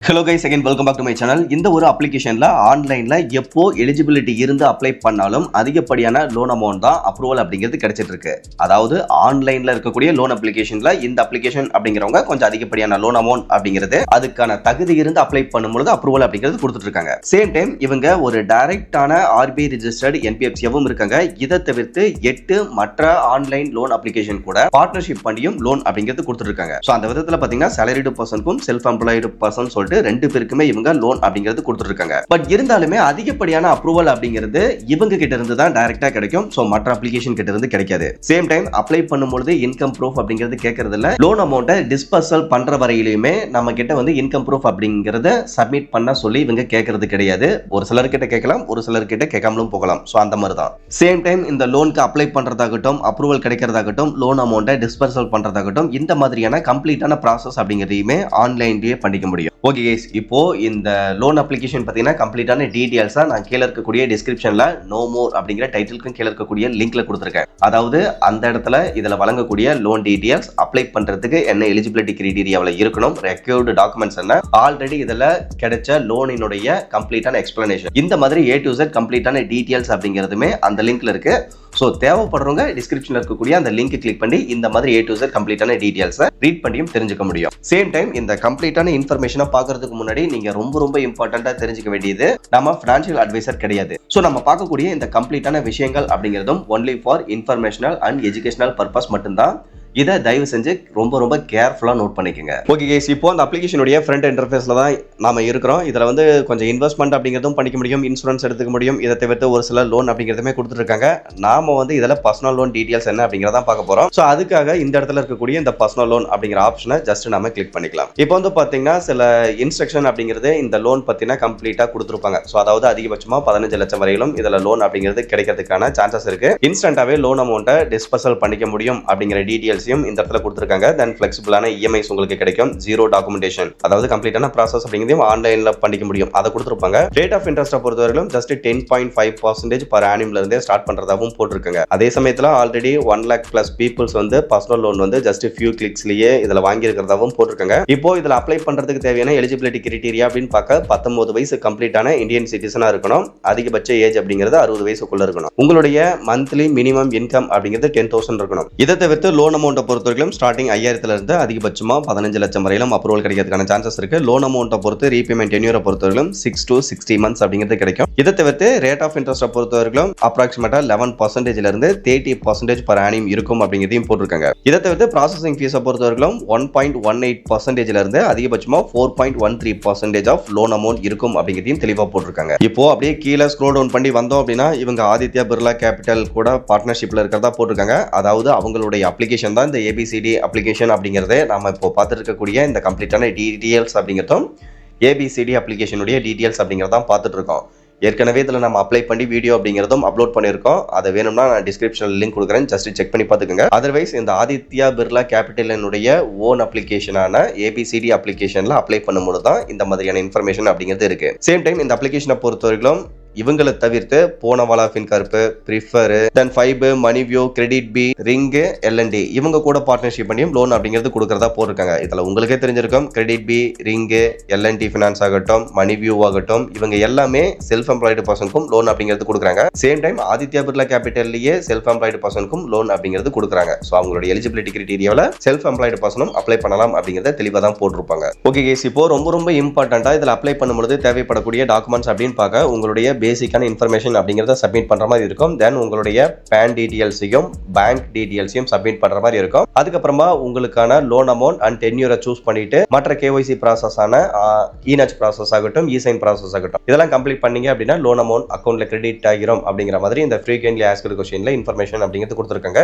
Hello guys, again welcome back to my channel. இந்த ஒரு அப்ளிகேஷன்ல ஆன்லைன்ல எப்போ எலிஜிபிலிட்டி இருந்து அப்ளை பண்ணாலும் அதிகப்படியான லோன் அமௌண்ட் தான் அப்ரூவல் அப்படிங்கிறது கிடைச்சிட்டு இருக்கு. அதாவது ஆன்லைன்ல இருக்கக்கூடிய லோன் அப்ளிகேஷன்ல இந்த அப்ளிகேஷன் அப்படிங்கிறவங்க கொஞ்சம் அதிகப்படியான லோன் அமௌண்ட் அப்படிங்கிறது அதுக்கான தகுதி இருந்து அப்ளை பண்ணும்போது அப்ரூவல் அப்படிங்கிறது கொடுத்துட்டு இருக்காங்க. சேம் டைம் இவங்க ஒரு டைரக்டான RBI ரெஜிஸ்டர்ட் NBFCவும் இருக்காங்க. இதை தவிர்த்து 8 மற்ற ஆன்லைன் லோன் அப்ளிகேஷன் கூட பார்ட்னர்ஷிப் பண்ணியும் லோன் அப்படிங்கிறது கொடுத்துட்டு இருக்காங்க. ஸோ அந்த விதத்தில் பார்த்தீங்கன்னா சேலரிடு பர்சனுக்கும் செல்ஃப் எம்ப்ளாய்டு பர்சன் சொல்லிட்டு ரெண்டு பேருக்குமே இவங்க லோன் அப்படிங்கிறது கொடுத்துருக்காங்க. பட் இருந்தாலுமே அதிகப்படியான அப்ரூவல் அப்படிங்கிறது இவங்க கிட்ட இருந்து தான் டைரக்டா கிடைக்கும். சோ மற்ற அப்ளிகேஷன் கிட்ட இருந்து கிடைக்காது. சேம் டைம் அப்ளை பண்ணும்போது இன்கம் ப்ரூஃப் அப்படிங்கிறது கேட்கறது இல்ல. லோன் அமௌண்ட்டை டிஸ்பர்சல் பண்ற வரையிலுமே நம்ம கிட்ட வந்து இன்கம் ப்ரூஃப் அப்படிங்கறத சப்மிட் பண்ண சொல்லி இவங்க கேட்கறது கிடையாது. ஒரு சிலர் கிட்ட கேட்கலாம், ஒரு சிலர் கிட்ட கேட்காமலும் போகலாம். சோ அந்த மாதிரி தான். சேம் டைம் இந்த லோனுக்கு அப்ளை பண்றதாகட்டும், அப்ரூவல் கிடைக்கிறதாகட்டும், லோன் அமௌண்ட்டை டிஸ்பர்சல் பண்றதாகட்டும், இந்த மாதிரியான கம்ப்ளீட்டான ப்ராசஸ் அப்படிங்கிறதையுமே ஆன்லைன்லயே பண்ணிக்க முடியும். ஓகே கைஸ், இப்போ இந்த லோன் அப்ளிகேஷன் பார்த்தீங்கன்னா கம்ப்ளீட்டான டீடைல்ஸா நான் கீழே இருக்கக்கூடிய டிஸ்கிரிப்ஷன்ல நோ மோர் அப்படிங்கிற டைட்டிலுக்கும் கீழே இருக்கக்கூடிய லிங்க்ல கொடுத்துருக்கேன். அதாவது அந்த இடத்துல இதுல வழங்கக்கூடிய லோன் டீடைல்ஸ், அப்ளை பண்றதுக்கு என்ன எலிஜிபிலிட்டி கிரைட்டீரியாவில் இருக்கணும், ரெக்யூர்டு டாக்குமெண்ட்ஸ் என்ன, ஆல்ரெடி இதுல கிடைச்ச லோனினுடைய கம்ப்ளீட்டான எக்ஸ்பிளனேஷன், இந்த மாதிரி A to Z கம்ப்ளீட்டான டீடைல்ஸ் அப்படிங்கிறதுமே அந்த லிங்க்ல இருக்கு. ஸோ தேவைப்படுறவங்க டிஸ்கிரிப்ஷன்ல இருக்கக்கூடிய அந்த லிங்க் கிளிக் பண்ணி இந்த மாதிரி A to Z கம்ப்ளீட்டான டீடைல்ஸை ரீட் பண்ணியும் தெரிஞ்சுக்க முடியும். சேம் டைம் இந்த கம்ப்ளீட்டான இன்ஃபர்மேஷனை பார்க்கறதுக்கு முன்னாடி நீங்க ரொம்ப இம்பார்ட்டண்டா தெரிஞ்சுக்க வேண்டியது, நம்ம ஃபினான்ஷியல் அட்வைசர் கிடையாது. ஸோ நம்ம பார்க்கக்கூடிய இந்த கம்ப்ளீட்டான விஷயங்கள் அப்படிங்கிறதும் only for informational and educational purpose மட்டும்தான். இதை தயவு செஞ்சு ரொம்ப கேர்ஃபுல்லா நோட் பண்ணிக்கோங்க. ஓகே கைஸ், இப்போ அந்த அப்ளிகேஷனுடைய ஃப்ரண்ட் இன்டர்ஃபேஸ்ல தான் நாம இருக்கிறோம். இதுல வந்து கொஞ்சம் இன்வெஸ்ட்மெண்ட் அப்படிங்கிறதும் பண்ணிக்க முடியும், இன்சூரன்ஸ் எடுத்துக்க முடியும். இதை தவிர்த்து ஒரு சில லோன் அப்படிங்கிறதுமே கொடுத்துருக்காங்க. நாம வந்து இதுல பர்சனல் லோன் டீடைல்ஸ் என்ன அப்படிங்கிறத பார்க்க போறோம். ஸோ அதுக்காக இந்த இடத்துல இருக்கக்கூடிய இந்த பர்சனல் லோன் அப்படிங்கிற ஆப்ஷனை ஜஸ்ட் நாம கிளிக் பண்ணிக்கலாம். இப்போ வந்து பாத்தீங்கன்னா சில இன்ஸ்ட்ரக்ஷன் அப்படிங்கிறது இந்த லோன் பத்தினா கம்ப்ளீட்டா கொடுத்துருப்பாங்க. ஸோ அதாவது அதிகபட்சமா 15 லட்சம் வரையிலும் இதுல லோன் அப்படிங்கிறது கிடைக்கிறதுக்கான சான்சஸ் இருக்கு. இன்ஸ்டன்டாவே லோன் அமௌண்ட்டை டிஸ்பர்சல் பண்ணிக்க முடியும் அப்படிங்கிற டீடைல்ஸ் இந்த இடத்துல கொடுத்திருக்காங்க. தென் ஃபிளெக்சிபிளான EMIs உங்களுக்கு கிடைக்கும். ஜீரோ டாக்குமெண்டேஷன், அதாவது கம்ப்ளீட்டான ப்ராசஸ் அப்படிங்கிறதையும் ஆன்லைன்ல பண்ணிக்க முடியும். அதை கொடுத்திருப்பாங்க. ரேட் ஆஃப் இன்ட்ரெஸ்ட் பொறுத்தவரைக்கும் ஜஸ்ட் 10.5% per annumல இருந்தே ஸ்டார்ட் பண்றதாவும் போட்டிருக்காங்க. அதே சமயத்துல ஆல்ரெடி 1 lakh plus பீப்புள்ஸ் வந்து பர்சனல் லோன் வந்து ஜஸ்ட் ஃபியூ கிளிக்ஸ்லயே இதுல வாங்கி இருக்கிறதாவும் போட்டிருக்காங்க. இப்போ இதுல அப்ளை பண்றதுக்கு தேவையான எலிஜிபிலிட்டி கிரைட்டீரியா அப்படின்னு பார்க்க 19 வயசு கம்ப்ளீட்டான இந்தியன் சிட்டிசனா இருக்கணும். அதிகபட்ச ஏஜ் அப்படிங்கிறது 60 வயசுக்குள்ள இருக்கணும். உங்களுடைய மந்த்லி மினிமம் இன்கம் அப்படிங்கிறது 10,000 இருக்கணும். இதை தவிர்த்து லோன் அமௌண்ட் பொறுத்தவரைக்கும் ஸ்டார்டிங் 5,000 இருந்து அதிகபட்சமா 15 லட்சம் வரையிலும் அப்ரூவல் கிடைக்கிறதுக்கான சான்சஸ் இருக்கு. லோன் அமௌண்ட்டை பொறுத்து ரீபேமெண்ட் டென்யூரை பொறுத்தவரைக்கும் 6 to 60 months அப்படிங்கிறது கிடைக்கும். இதை தவிர்த்து ரேட் ஆஃப் இன்ட்ரெஸ்ட் பொறுத்தவரைக்கும் அப்ராக்சிமேட்டா 11% இருந்து 30% per annum இருக்கும் அப்படிங்கிறதையும் போட்டிருக்காங்க. இதை தவிர்த்து ப்ராசஸிங் ஃபீஸை பொறுத்தவரைக்கும் 1.18% இருந்து அதிகபட்சமா 4.13% ஆஃப் லோன் அமௌண்ட் இருக்கும் அப்படிங்கிறதையும் தெளிவா போட்டிருக்காங்க. இப்போ அப்படியே கீழே ஸ்க்ரோல் டவுன் பண்ணி வந்தோம் அப்படின்னா இவங்க ஆதித்யா பிர்லா கேபிட்டல் கூட பார்ட்னர்ஷிப்ல இருக்கிறதா போட்டிருக்காங்க. அதாவது அவங்களுடைய அப்ளிகேஷன் தான் இந்த ABCD அப்ளிகேஷன் அப்படிங்கிறதே நாம இப்போ பார்த்துட்டு இருக்கக்கூடிய இந்த கம்ப்ளீட்டான டீடைல்ஸ் அப்படிங்கிறதும் ABCD அப்ளிகேஷனுடைய டீடைல்ஸ் அப்படிங்கிறதான் பார்த்துட்டு இருக்கோம். ஏற்கனவே இதில் நம்ம அப்ளை பண்ணி வீடியோ அப்படிங்கிறதும் அப்லோட் பண்ணியிருக்கோம். அதை வேணும்னா நான் டிஸ்கிரிப்ஷனில் லிங்க் கொடுக்குறேன், ஜஸ்ட் செக் பண்ணி பார்த்துக்கோங்க. அதர்வைஸ் இந்த ஆதித்யா பிர்லா கேபிட்டலினுடைய ஓன் அப்ளிகேஷனான ABCD அப்ளிகேஷனில் அப்ளை பண்ணும்போது தான் இந்த மாதிரியான இன்ஃபர்மேஷன் அப்படிங்கிறது இருக்கு. சேம் டைம் இந்த அப்ளிகேஷனை பொறுத்தவரைக்கும் இவங்களை தவிர்த்து Poonawalla Fincorp, Prefr, then Fibe, Moneyview, KreditBee, Ring, L&D இவங்க கூட பார்ட்னர்ஷிப் பண்ணியும் லோன் அப்படிங்கிறது கொடுக்கறதா போட்டிருக்காங்க. இதுல உங்களுக்கே தெரிஞ்சிருக்கும் credit B, Ring, L&D finance ஆகட்டும், மணிவியூ ஆகட்டும், இவங்க எல்லாமே செல்ஃப் எம்ப்ளாய்டு பர்சனுக்கும் லோன் அப்படிங்கிறது கொடுக்குறாங்க. சேம் டைம் ஆதித்யா பிர்லா கேபிட்டல்லையே செல்ஃப் எம்ப்ளாய்டு பர்சனுக்கும் லோன் அப்படிங்கிறது கொடுக்குறாங்க. ஸோ அவங்களுடைய எலிஜிபிலிட்டி கிரைட்டீரியாவில் செல்ஃப் எம்ப்ளாய்டு பர்சனும் அப்ளை பண்ணலாம் அப்படிங்கிறத தெளிவாக தான் போட்டிருப்பாங்க. ஓகே கேஸ், இப்போ ரொம்ப இம்பார்ட்டண்டா இதில் அப்ளை பண்ணும்போது தேவைப்படக்கூடிய டாக்குமெண்ட்ஸ் அப்படின்னு பார்க்க உங்களுடைய பேசிக்கான இன்ஃபர்மேஷன் அப்படிங்கிறத சப்மிட் பண்ற மாதிரி இருக்கும். தென் உங்களுடைய பேன் டீடைல்ஸையும் பேங்க் டீடைல்ஸையும் சப்மிட் பண்ற மாதிரி இருக்கும். அதுக்கப்புறமா உங்களுக்கான லோன் அமௌண்ட் அண்ட் டென்யூரை சூஸ் பண்ணிட்டு மற்ற KYC ப்ராசஸ் ஆன ENACH ப்ராசஸ் ஆகட்டும், E-sign ப்ராசஸ் ஆகட்டும், இதெல்லாம் கம்ப்ளீட் பண்ணீங்க அப்படின்னா லோன் அமௌண்ட் அக்கௌண்ட்ல கிரெடிட் ஆகிரும் அப்படிங்கிற மாதிரி இந்த ஃப்ரீக்வென்ட்லி ஆஸ்க்டு क्वेश्चनல இன்ஃபர்மேஷன் அப்படிங்கிறது கொடுத்துருக்காங்க.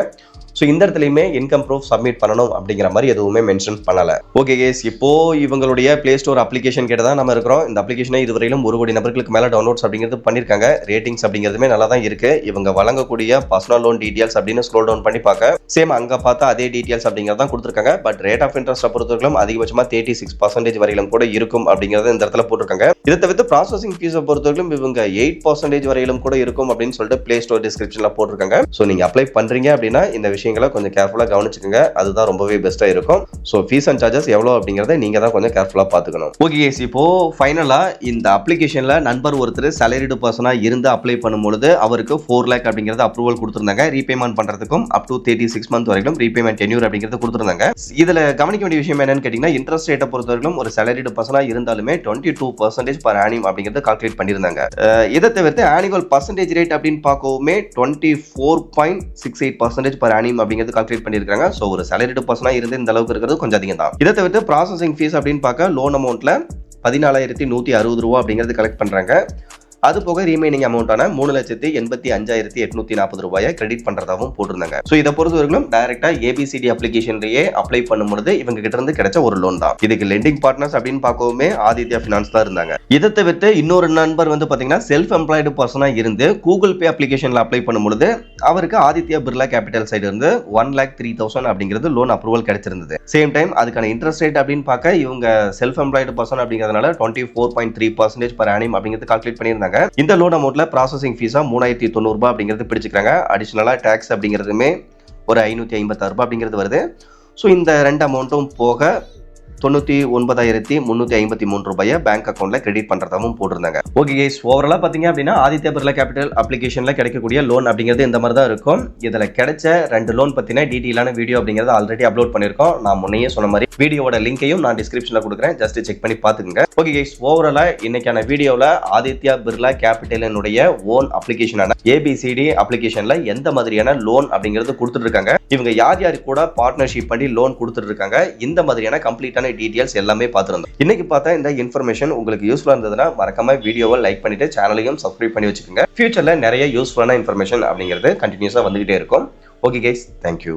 ஸோ இந்த இடத்துலையுமே இன்கம் ப்ரூஃப் சப்மிட் பண்ணணும் அப்படிங்கிற மாதிரி எதுவுமே மென்ஷன் பண்ணல. ஓகே கேஸ், இப்போ இவங்களுடைய பிளே ஸ்டோர் அப்ளிகேஷன் கிட்ட தான் நம்ம இருக்கிறோம். இந்த அப்ளிகேஷனை இதுவரையிலும் 1 கோடி நபர்களுக்கு மேல டவுன்லோட்ஸ் அப்படிங்கிறது பண்ணிருக்காங்க. ரேட்டிங்ஸ் அப்படிங்கிறதுமே நல்லா தான் இருக்கு. இவங்க வழங்கக்கூடிய பர்சனல் லோன் டீடைல்ஸ் அப்படின்னு ஸ்க்ரோல் டவுன் பண்ணி பார்க்க சேம் அங்க பார்த்தா அதே டீடைல்ஸ் அப்படிங்கிறத கொடுத்துருக்காங்க. பட் ரேட் ஆஃப் இன்ட்ரெஸ்ட் பொறுத்தவரைக்கும் அதிகபட்சமா 36% வரையிலும் கூட இருக்கும் அப்படிங்கறத இந்த இடத்துல போட்டிருக்காங்க. இதை தவிர்த்து ப்ராசஸிங் ஃபீஸை பொறுத்தவரைக்கும் இவங்க 8% வரையிலும் கூட இருக்கும் அப்படின்னு சொல்லிட்டு பிளே ஸ்டோர் டிஸ்கிரிப்ஷன்ல போட்டிருக்காங்க. ஸோ நீங்க அப்ளை பண்றீங்க அப்படின்னா இந்த விஷயம் விஷயங்களை கொஞ்சம் கேர்ஃபுல்லாக கவனிச்சுக்கோங்க. அதுதான் ரொம்பவே பெஸ்ட்டாக இருக்கும். ஸோ ஃபீஸ் அண்ட் சார்ஜஸ் எவ்வளோ அப்படிங்கிறத நீங்கள் தான் கொஞ்சம் கேர்ஃபுல்லாக பார்த்துக்கணும். ஓகே கேஸ், இப்போ ஃபைனலாக இந்த அப்ளிகேஷனில் நண்பர் ஒருத்தர் சேலரிடு பர்சனாக இருந்து அப்ளை பண்ணும்பொழுது அவருக்கு 4 lakh அப்படிங்கிறது அப்ரூவல் கொடுத்துருந்தாங்க. ரீபேமெண்ட் பண்ணுறதுக்கும் அப் டு 36 month வரைக்கும் ரீபேமெண்ட் டென்யூர் அப்படிங்கிறது கொடுத்துருந்தாங்க. இதில் கவனிக்க வேண்டிய விஷயம் என்னன்னு கேட்டிங்கன்னா, இன்ட்ரெஸ்ட் ரேட்டை பொறுத்தவரைக்கும் ஒரு சேலரிடு பர்சனாக இருந்தாலுமே 22% per annum அப்படிங்கிறது கால்குலேட் பண்ணியிருந்தாங்க. இதை தவிர்த்து ஆனுவல் பர்சன்டேஜ் ரேட் அப்படின்னு பார்க்கவுமே 24.68% per annum அப்படிங்கிறது கால்குலேட் பண்ணியிருக்காங்க. ஸோ ஒரு சேலரிடு பர்சனாக இருந்து இந்த அளவுக்கு இருக்கிறது கொஞ்சம் அதிகம் தான். இதை தவிர்த்து ப்ராசஸிங் ஃபீஸ் அப்படின்னு பார்க்க லோன் அமௌண்ட்ல 14,160 ரூபா அப்படிங்கிறது கலெக்ட் பண்றாங்க. அது போக ரீமைனிங் அமௌண்டான 3,85,840 ரூபாயை கிரெடிட் பண்றதாகவும் போட்டிருந்தாங்க. ஸோ இதை பொறுத்தவரைக்கும் டைரக்டா ஏபிசிடி அப்ளிகேஷன்லயே அப்ளை பண்ணும்போது இவங்க கிட்ட இருந்து கிடைச்ச ஒரு லோன் தான். இதுக்கு லெண்டிங் பார்ட்னர்ஸ் அப்படின்னு பார்க்கவுமே ஆதித்யா ஃபினான்ஸ் தான் இருந்தாங்க. இதை தவிர்த்து இன்னொரு நண்பர் வந்து பாத்தீங்கன்னா செல்ஃப் எம்ப்ளாய்டு பர்சனா இருந்து கூகுள் பே அப்ளிகேஷன்ல அப்ளை பண்ணும்போது அவருக்கு ஆதித்யா பிர்லா கேபிட்டல் சைடு இருந்து 1,03,000 அப்படிங்கிறது லோன் அப்ரூவல் கிடைச்சிருந்தது. சேம் டைம் அதுக்கான இன்ட்ரெஸ்ட் ரேட் அப்படின்னு பார்க்க இவங்க செல்ஃப் எம்ப்ளாய்டு பர்சன் அப்படிங்கிறதுனால 24.3% per annum அப்படிங்கிறது கால்குலேட் பண்ணியிருந்தாங்க. இந்த லோன் அமௌண்ட்ல ப்ராசஸிங் ஃபீஸா 3,090 ரூபாய் அப்படிங்கிறது பிடிச்சிருக்காங்க. அடிஷனலா டாக்ஸ் அப்படிங்கிறதுமே ஒரு 556 ரூபாய் அப்படிங்கிறது வருது. ஸோ இந்த ரெண்டு அமௌண்ட்டும் போக 99,353 ரூபாயை பேங்க் அக்கௌண்ட்ல கிரெடிட் பண்றதாவும் போட்டிருந்தாங்க. ஓகே கைஸ், ஓவராலா பாத்தீங்க அப்படின்னா ஆதித்யா பிர்லா கேபிட்டல் அப்ளிகேஷன்ல கிடைக்கக்கூடிய லோன் அப்படிங்கிறது இந்த மாதிரி தான் இருக்கும். இதுல கிடைச்ச 2 லோன் பத்தின டீடைலான வீடியோ அப்படிங்கறத ஆல்ரெடி அப்லோட் பண்ணிருக்கோம். நான் முன்னையே சொன்ன மாதிரி வீடியோவோட லிங்கையும் நான் டிஸ்கிரிப்ஷன்ல கொடுக்குறேன். ஜஸ்ட் செக் பண்ணி பாத்துக்கோங்க. ஓகே கைஸ், ஓவராலா இன்னைக்கான வீடியோல ஆதித்யா பிர்லா கேபிட்டலினுடைய ஓன் அப்ளிகேஷனான ஏபிசிடி அப்ளிகேஷன்ல எந்த மாதிரியான லோன் அப்படிங்கிறது கொடுத்துட்டு இருக்காங்க, இவங்க யார் யாரு கூட பார்ட்னர்ஷிப் பண்ணி லோன் கொடுத்துட்டு இருக்காங்க, இந்த மாதிரியான கம்ப்ளீட்டான டீடைல்ஸ் எல்லாமே பார்த்துருந்தோம். இன்னைக்கு பார்த்தா இந்த இன்ஃபர்மேஷன் உங்களுக்கு யூஸ்ஃபுல்லா இருந்ததுன்னா மறக்காம வீடியோவை லைக் பண்ணிட்டு சேனலையும் சப்ஸ்கிரைப் பண்ணி வச்சுக்கோங்க. ஃபியூச்சர்ல நிறைய யூஸ்ஃபுல்லான இன்ஃபர்மேஷன் அப்படிங்கிறது கண்டினியூஸா வந்துகிட்டே இருக்கும். Okay guys, thank you.